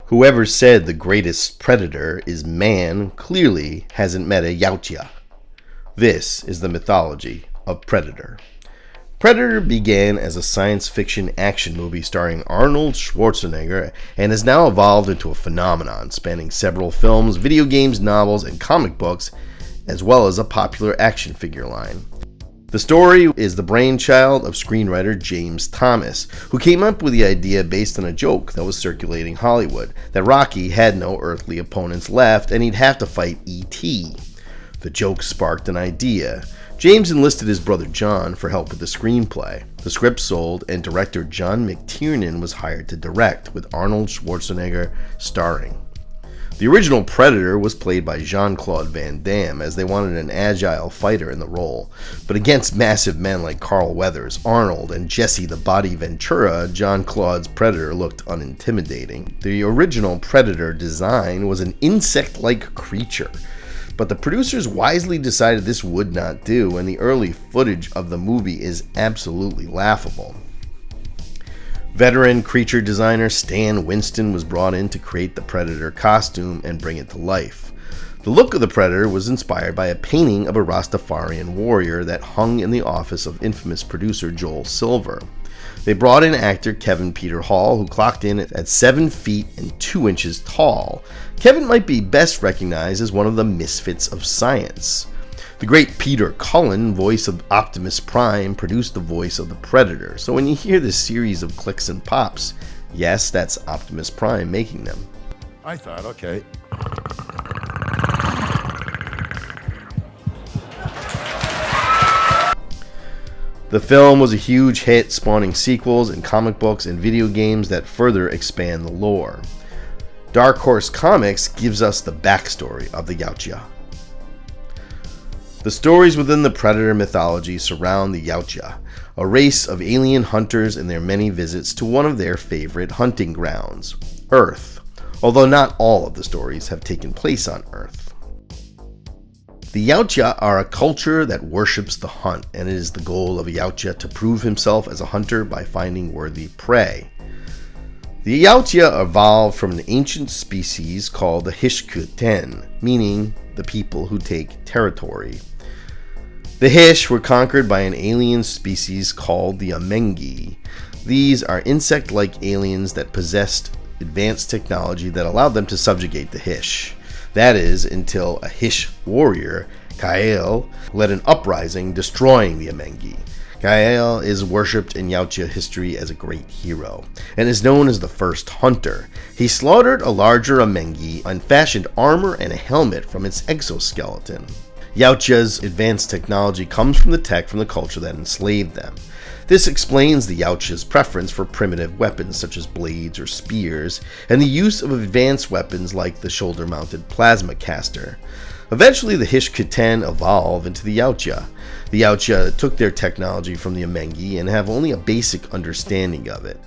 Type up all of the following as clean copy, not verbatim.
Whoever said the greatest predator is man clearly hasn't met a Yautja. This is the mythology of Predator. Predator began as a science fiction action movie starring Arnold Schwarzenegger and has now evolved into a phenomenon spanning several films, video games, novels, and comic books, as well as a popular action figure line. The story is the brainchild of screenwriter James Thomas, who came up with the idea based on a joke that was circulating Hollywood, that Rocky had no earthly opponents left and he'd have to fight E.T. The joke sparked an idea. James enlisted his brother John for help with the screenplay. The script sold, and director John McTiernan was hired to direct, with Arnold Schwarzenegger starring. The original Predator was played by Jean-Claude Van Damme, as they wanted an agile fighter in the role. But against massive men like Carl Weathers, Arnold, and Jesse the Body Ventura, Jean-Claude's Predator looked unintimidating. The original Predator design was an insect-like creature, but the producers wisely decided this would not do, and the early footage of the movie is absolutely laughable. Veteran creature designer Stan Winston was brought in to create the Predator costume and bring it to life. The look of the Predator was inspired by a painting of a Rastafarian warrior that hung in the office of infamous producer Joel Silver. They brought in actor Kevin Peter Hall, who clocked in at 7 feet and 2 inches tall. Kevin might be best recognized as one of the misfits of science. The great Peter Cullen, voice of Optimus Prime, produced the voice of the Predator. So when you hear this series of clicks and pops, yes, that's Optimus Prime making them. I thought, okay. The film was a huge hit, spawning sequels and comic books and video games that further expand the lore. Dark Horse Comics gives us the backstory of the Yautja. The stories within the Predator mythology surround the Yautja, a race of alien hunters and their many visits to one of their favorite hunting grounds, Earth, although not all of the stories have taken place on Earth. The Yautja are a culture that worships the hunt, and it is the goal of a Yautja to prove himself as a hunter by finding worthy prey. The Yautja evolved from an ancient species called the Hishkuten, meaning the people who take territory. The Hish were conquered by an alien species called the Amengi. These are insect-like aliens that possessed advanced technology that allowed them to subjugate the Hish. That is, until a Hish warrior, Kael, led an uprising destroying the Amengi. Kael is worshipped in Yautja history as a great hero, and is known as the first hunter. He slaughtered a larger Amengi and fashioned armor and a helmet from its exoskeleton. Yautja's advanced technology comes from the tech from the culture that enslaved them. This explains the Yautja's preference for primitive weapons such as blades or spears, and the use of advanced weapons like the shoulder-mounted plasma caster. Eventually, the Hishkuten evolve into the Yautja. The Yautja took their technology from the Amengi and have only a basic understanding of it,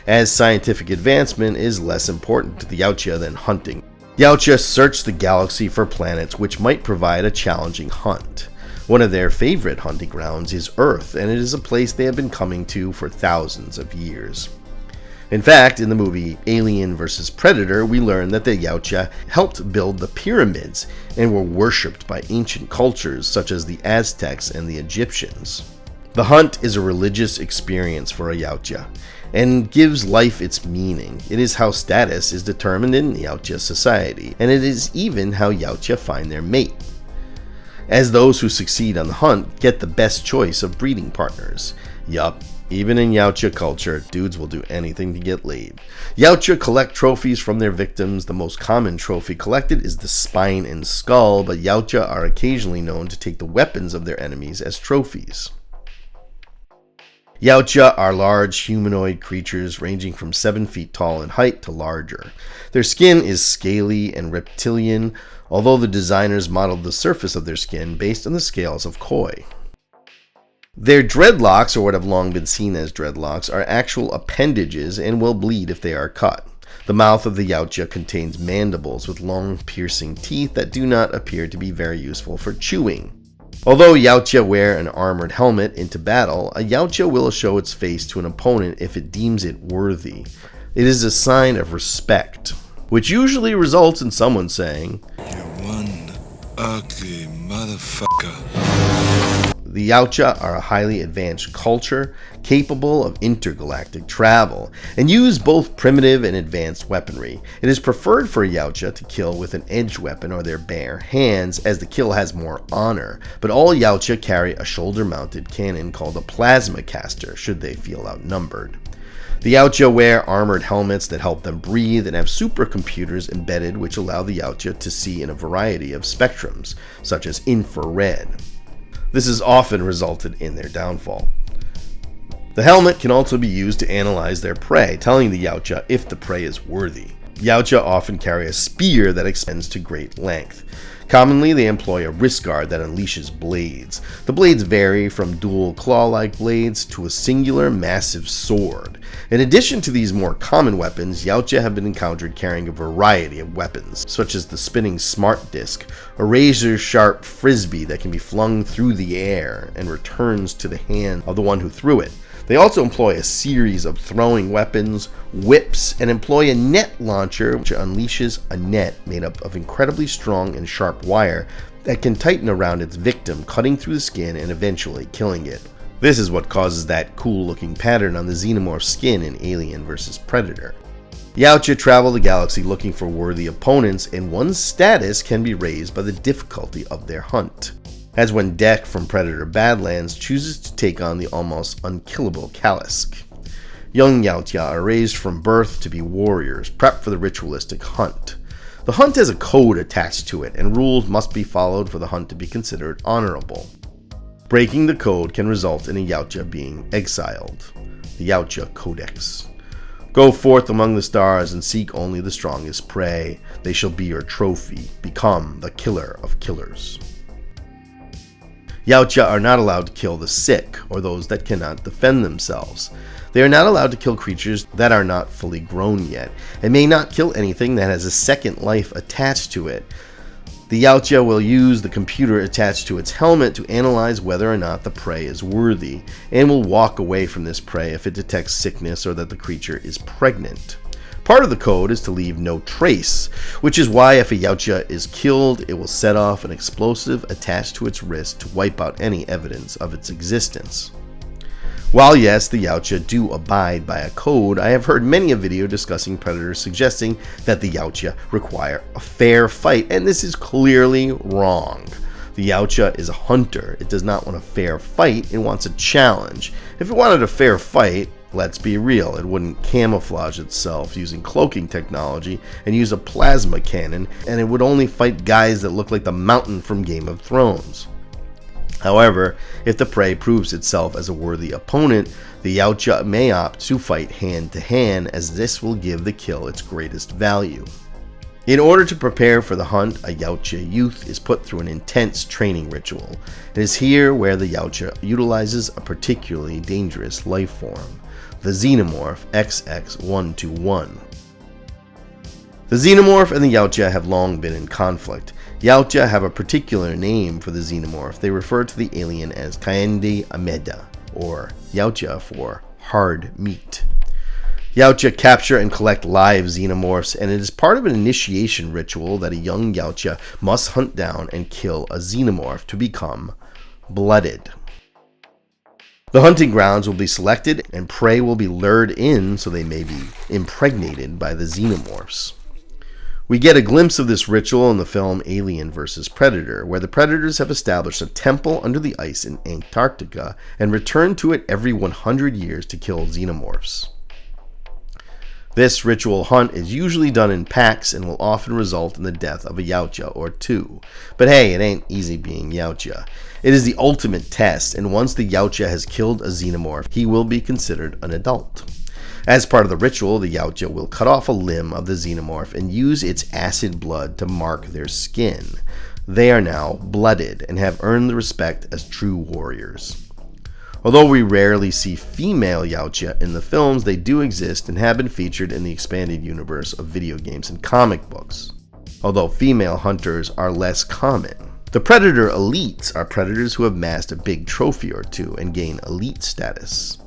as scientific advancement is less important to the Yautja than hunting. Yautja search the galaxy for planets which might provide a challenging hunt. One of their favorite hunting grounds is Earth, and it is a place they have been coming to for thousands of years. In fact, in the movie Alien vs. Predator, we learn that the Yautja helped build the pyramids and were worshipped by ancient cultures such as the Aztecs and the Egyptians. The hunt is a religious experience for a Yautja and gives life its meaning. It is how status is determined in Yautja society, and it is even how Yautja find their mate, as those who succeed on the hunt get the best choice of breeding partners. Yup, even in Yautja culture, dudes will do anything to get laid. Yautja collect trophies from their victims. The most common trophy collected is the spine and skull, but Yautja are occasionally known to take the weapons of their enemies as trophies. Yautja are large humanoid creatures ranging from 7 feet tall in height to larger. Their skin is scaly and reptilian, although the designers modeled the surface of their skin based on the scales of koi. Their dreadlocks, or what have long been seen as dreadlocks, are actual appendages and will bleed if they are cut. The mouth of the Yautja contains mandibles with long piercing teeth that do not appear to be very useful for chewing. Although Yautja wear an armored helmet into battle, a Yautja will show its face to an opponent if it deems it worthy. It is a sign of respect. which usually results in someone saying, "You're one ugly motherfucker." The Yautja are a highly advanced culture capable of intergalactic travel and use both primitive and advanced weaponry. It is preferred for a Yautja to kill with an edged weapon or their bare hands, as the kill has more honor, but all Yautja carry a shoulder-mounted cannon called a plasma caster should they feel outnumbered. The Yautja wear armored helmets that help them breathe and have supercomputers embedded which allow the Yautja to see in a variety of spectrums, such as infrared. This has often resulted in their downfall. The helmet can also be used to analyze their prey, telling the Yautja if the prey is worthy. Yautja often carry a spear that extends to great length. Commonly, they employ a wrist guard that unleashes blades. The blades vary from dual claw-like blades to a singular massive sword. In addition to these more common weapons, Yautja have been encountered carrying a variety of weapons, such as the spinning smart disc, a razor-sharp frisbee that can be flung through the air and returns to the hand of the one who threw it. They also employ a series of throwing weapons, whips, and employ a net launcher which unleashes a net made up of incredibly strong and sharp wire that can tighten around its victim, cutting through the skin and eventually killing it. This is what causes that cool-looking pattern on the xenomorph skin in Alien vs. Predator. Yautja travel the galaxy looking for worthy opponents, and one's status can be raised by the difficulty of their hunt, as when Deck from Predator Badlands chooses to take on the almost unkillable Kalisk. Young Yautja are raised from birth to be warriors, prepped for the ritualistic hunt. The hunt has a code attached to it, and rules must be followed for the hunt to be considered honorable. Breaking the code can result in a Yautja being exiled. The Yautja Codex. Go forth among the stars and seek only the strongest prey. They shall be your trophy. Become the killer of killers. Yautja are not allowed to kill the sick or those that cannot defend themselves. They are not allowed to kill creatures that are not fully grown yet, and may not kill anything that has a second life attached to it. The Yautja will use the computer attached to its helmet to analyze whether or not the prey is worthy, and will walk away from this prey if it detects sickness or that the creature is pregnant. Part of the code is to leave no trace, which is why if a Yautja is killed, it will set off an explosive attached to its wrist to wipe out any evidence of its existence. While yes, the Yautja do abide by a code, I have heard many a video discussing predators suggesting that the Yautja require a fair fight, and this is clearly wrong. The Yautja is a hunter. It does not want a fair fight, it wants a challenge. If it wanted a fair fight, let's be real, it wouldn't camouflage itself using cloaking technology and use a plasma cannon, and it would only fight guys that look like the Mountain from Game of Thrones. However, if the prey proves itself as a worthy opponent, the Yautja may opt to fight hand to hand, as this will give the kill its greatest value. In order to prepare for the hunt, a Yautja youth is put through an intense training ritual. It is here where the Yautja utilizes a particularly dangerous life form, the xenomorph XX121. The xenomorph and the Yautja have long been in conflict. Yautja have a particular name for the xenomorph. They refer to the alien as Kaende Ameda, or Yautja for hard meat. Yautja capture and collect live xenomorphs, and it is part of an initiation ritual that a young Yautja must hunt down and kill a xenomorph to become blooded. The hunting grounds will be selected, and prey will be lured in so they may be impregnated by the xenomorphs. We get a glimpse of this ritual in the film Alien vs. Predator, where the predators have established a temple under the ice in Antarctica and return to it every 100 years to kill xenomorphs. This ritual hunt is usually done in packs and will often result in the death of a Yautja or two. But hey, it ain't easy being Yautja. It is the ultimate test, and once the Yautja has killed a xenomorph, he will be considered an adult. As part of the ritual, the Yautja will cut off a limb of the xenomorph and use its acid blood to mark their skin. They are now blooded and have earned the respect as true warriors. Although we rarely see female Yautja in the films, they do exist and have been featured in the expanded universe of video games and comic books, although female hunters are less common. The Predator Elites are predators who have amassed a big trophy or two and gain elite status.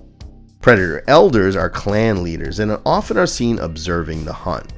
Predator Elders are clan leaders and often are seen observing the hunt.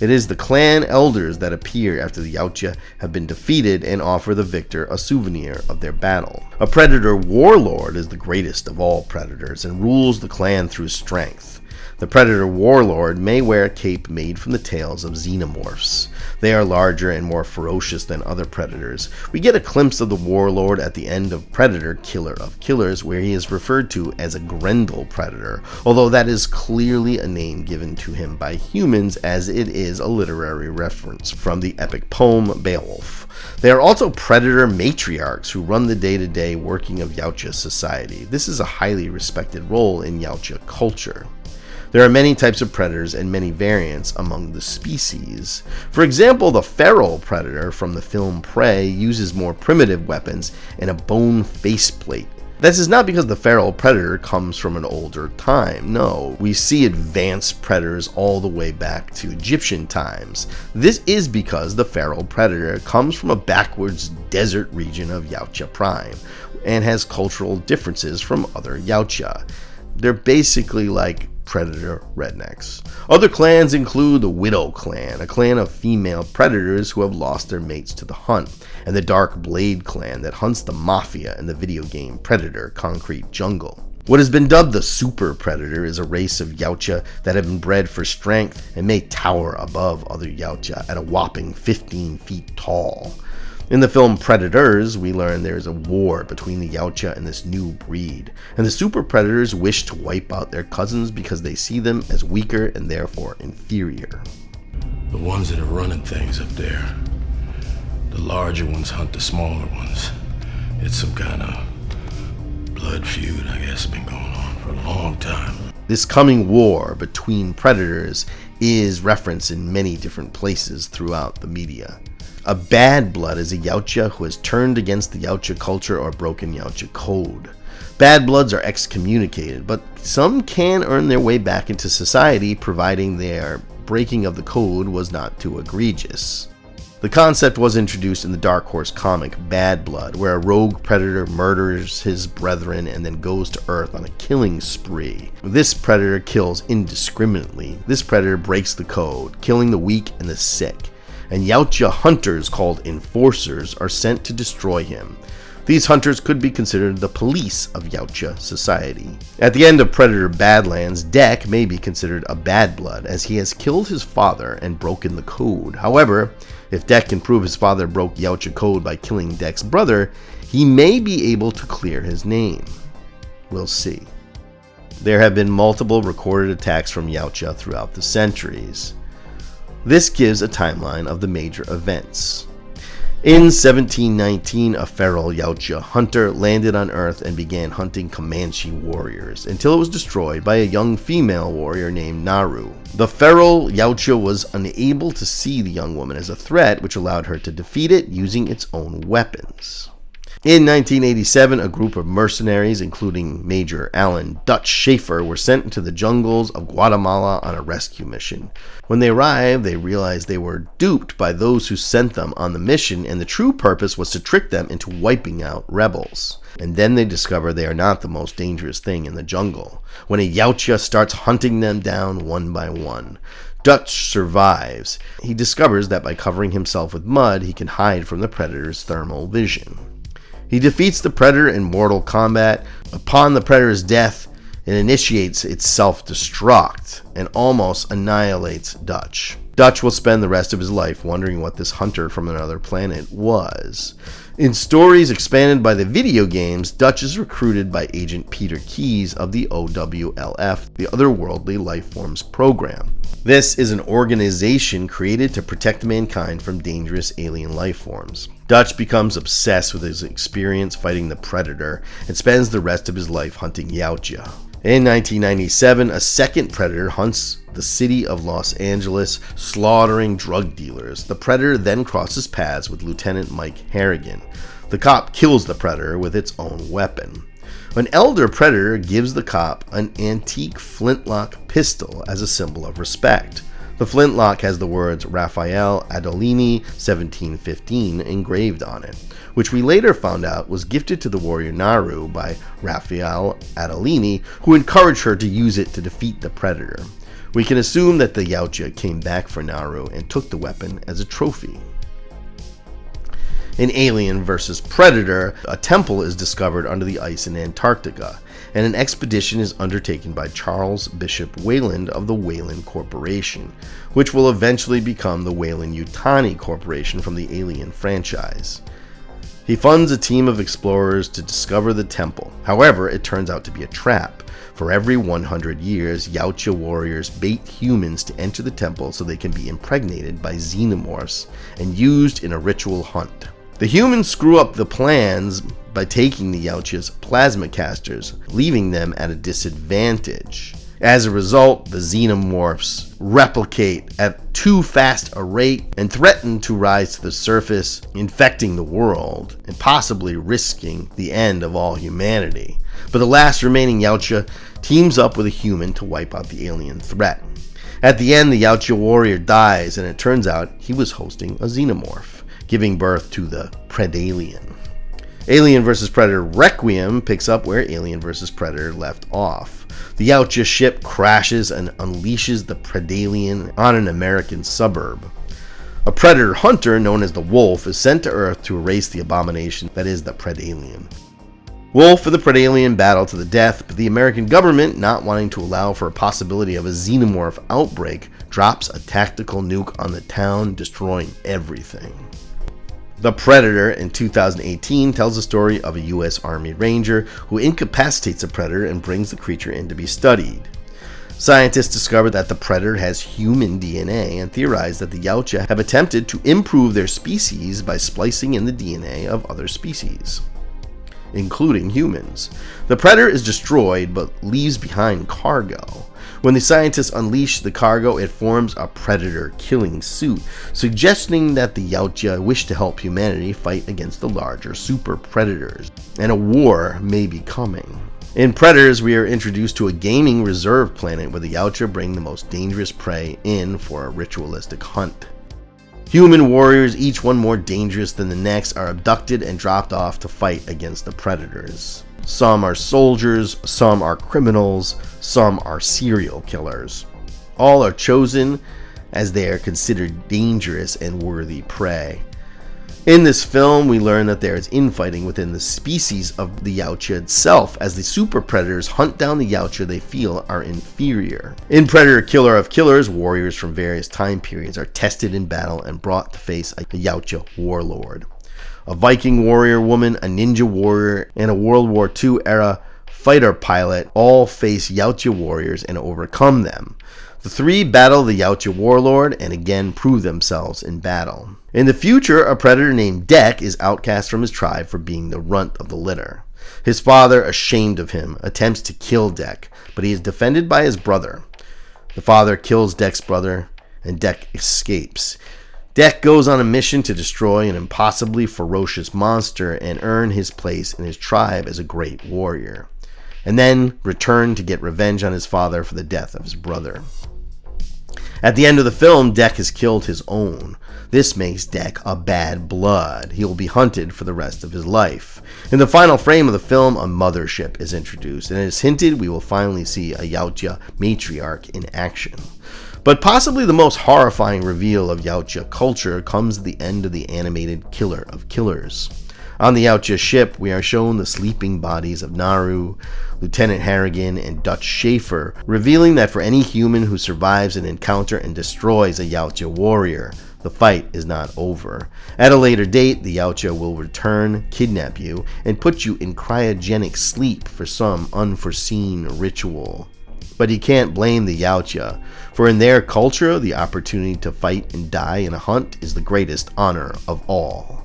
It is the clan elders that appear after the Yautja have been defeated and offer the victor a souvenir of their battle. A predator warlord is the greatest of all predators and rules the clan through strength. The predator warlord may wear a cape made from the tails of xenomorphs. They are larger and more ferocious than other predators. We get a glimpse of the warlord at the end of Predator Killer of Killers, where he is referred to as a Grendel predator, although that is clearly a name given to him by humans, as it is a literary reference from the epic poem Beowulf. They are also predator matriarchs who run the day-to-day working of Yautja society. This is a highly respected role in Yautja culture. There are many types of predators and many variants among the species. For example, the feral predator from the film Prey uses more primitive weapons and a bone faceplate. This is not because the feral predator comes from an older time. No, we see advanced predators all the way back to Egyptian times. This is because the feral predator comes from a backwards desert region of Yautja Prime and has cultural differences from other Yautja. They're basically like predator rednecks. Other clans include the Widow clan, a clan of female predators who have lost their mates to the hunt, and the Dark Blade clan that hunts the mafia in the video game Predator: Concrete Jungle. What has been dubbed the Super Predator is a race of Yautja that have been bred for strength and may tower above other Yautja at a whopping 15 feet tall. In the film Predators, we learn there is a war between the Yautja and this new breed, and the super predators wish to wipe out their cousins because they see them as weaker and therefore inferior. The ones that are running things up there, the larger ones hunt the smaller ones. It's some kind of blood feud, I guess, been going on for a long time. This coming war between predators is referenced in many different places throughout the media. A bad blood is a Yautja who has turned against the Yautja culture or broken Yautja code. Bad bloods are excommunicated, but some can earn their way back into society providing their breaking of the code was not too egregious. The concept was introduced in the Dark Horse comic Bad Blood, where a rogue predator murders his brethren and then goes to Earth on a killing spree. This predator kills indiscriminately. This predator breaks the code, killing the weak and the sick, and Yautja hunters called Enforcers are sent to destroy him. These hunters could be considered the police of Yautja society. At the end of Predator Badlands, Dek may be considered a bad blood as he has killed his father and broken the code. However, if Dek can prove his father broke Yautja code by killing Dek's brother, he may be able to clear his name. We'll see. There have been multiple recorded attacks from Yautja throughout the centuries. This gives a timeline of the major events. In 1719, a feral Yautja hunter landed on Earth and began hunting Comanche warriors, until it was destroyed by a young female warrior named Naru. The feral Yautja was unable to see the young woman as a threat, which allowed her to defeat it using its own weapons. In 1987, a group of mercenaries, including Major Alan Dutch Schaefer, were sent into the jungles of Guatemala on a rescue mission. When they arrived, they realized they were duped by those who sent them on the mission, and the true purpose was to trick them into wiping out rebels. And then they discover they are not the most dangerous thing in the jungle, when a Yautja starts hunting them down one by one. Dutch survives. He discovers that by covering himself with mud, he can hide from the predator's thermal vision. He defeats the predator in mortal combat. Upon the predator's death, it initiates its self-destruct and almost annihilates Dutch. Dutch will spend the rest of his life wondering what this hunter from another planet was. In stories expanded by the video games, Dutch is recruited by Agent Peter Keyes of the OWLF, the Otherworldly Lifeforms program. This is an organization created to protect mankind from dangerous alien lifeforms. Dutch becomes obsessed with his experience fighting the Predator and spends the rest of his life hunting Yautja. In 1997, a second Predator hunts the city of Los Angeles, slaughtering drug dealers. The Predator then crosses paths with Lieutenant Mike Harrigan. The cop kills the Predator with its own weapon. An elder Predator gives the cop an antique flintlock pistol as a symbol of respect. The flintlock has the words Raphael Adolini 1715 engraved on it, which we later found out was gifted to the warrior Naru by Raphael Adolini, who encouraged her to use it to defeat the Predator. We can assume that the Yautja came back for Naru and took the weapon as a trophy. In Alien vs. Predator, a temple is discovered under the ice in Antarctica, and an expedition is undertaken by Charles Bishop Weyland of the Weyland Corporation, which will eventually become the Weyland-Yutani Corporation from the Alien franchise. He funds a team of explorers to discover the temple. However, it turns out to be a trap. For every 100 years, Yautja warriors bait humans to enter the temple so they can be impregnated by xenomorphs and used in a ritual hunt. The humans screw up the plans by taking the Yautja's plasma casters, leaving them at a disadvantage. As a result, the xenomorphs replicate at too fast a rate and threaten to rise to the surface, infecting the world and possibly risking the end of all humanity. But the last remaining Yautja teams up with a human to wipe out the alien threat. At the end, the Yautja warrior dies, and it turns out he was hosting a xenomorph, giving birth to the Predalien. Alien vs. Predator Requiem picks up where Alien vs. Predator left off. The Yautja ship crashes and unleashes the Predalien on an American suburb. A predator hunter known as the Wolf is sent to Earth to erase the abomination that is the Predalien. Wolf and the Predalien battle to the death, but the American government, not wanting to allow for a possibility of a xenomorph outbreak, drops a tactical nuke on the town, destroying everything. The Predator in 2018 tells the story of a U.S. Army Ranger who incapacitates a predator and brings the creature in to be studied. Scientists discovered that the predator has human DNA and theorized that the Yautja have attempted to improve their species by splicing in the DNA of other species, including humans. The predator is destroyed but leaves behind cargo. When the scientists unleash the cargo, it forms a predator-killing suit, suggesting that the Yautja wish to help humanity fight against the larger super predators, and a war may be coming. In Predators, we are introduced to a gaming reserve planet where the Yautja bring the most dangerous prey in for a ritualistic hunt. Human warriors, each one more dangerous than the next, are abducted and dropped off to fight against the predators. Some are soldiers, some are criminals, some are serial killers. All are chosen as they are considered dangerous and worthy prey. In this film, we learn that there is infighting within the species of the Yautja itself, as the super predators hunt down the Yautja they feel are inferior. In Predator Killer of Killers, warriors from various time periods are tested in battle and brought to face a Yautja warlord. A Viking warrior woman, a ninja warrior, and a World War II era fighter pilot all face Yautja warriors and overcome them. The three battle the Yautja warlord and again prove themselves in battle. In the future, a predator named Dek is outcast from his tribe for being the runt of the litter. His father, ashamed of him, attempts to kill Dek, but he is defended by his brother. The father kills Dek's brother, and Dek escapes. Dek goes on a mission to destroy an impossibly ferocious monster and earn his place in his tribe as a great warrior, and then return to get revenge on his father for the death of his brother. At the end of the film, Dek has killed his own. This makes Dek a bad blood. He will be hunted for the rest of his life. In the final frame of the film, a mothership is introduced, and it is hinted we will finally see a Yautja matriarch in action. But possibly the most horrifying reveal of Yautja culture comes at the end of the animated Killer of Killers. On the Yautja ship, we are shown the sleeping bodies of Naru, Lieutenant Harrigan, and Dutch Schaefer, revealing that for any human who survives an encounter and destroys a Yautja warrior, the fight is not over. At a later date, the Yautja will return, kidnap you, and put you in cryogenic sleep for some unforeseen ritual. But you can't blame the Yautja, for in their culture, the opportunity to fight and die in a hunt is the greatest honor of all.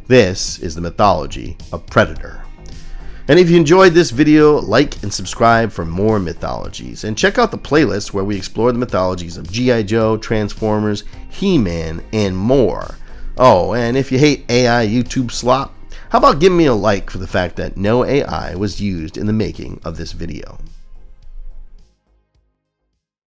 This is the mythology of Predator. And if you enjoyed this video, like and subscribe for more mythologies. And check out the playlist where we explore the mythologies of G.I. Joe, Transformers, He-Man, and more. Oh, and if you hate AI YouTube slop, how about giving me a like for the fact that no AI was used in the making of this video?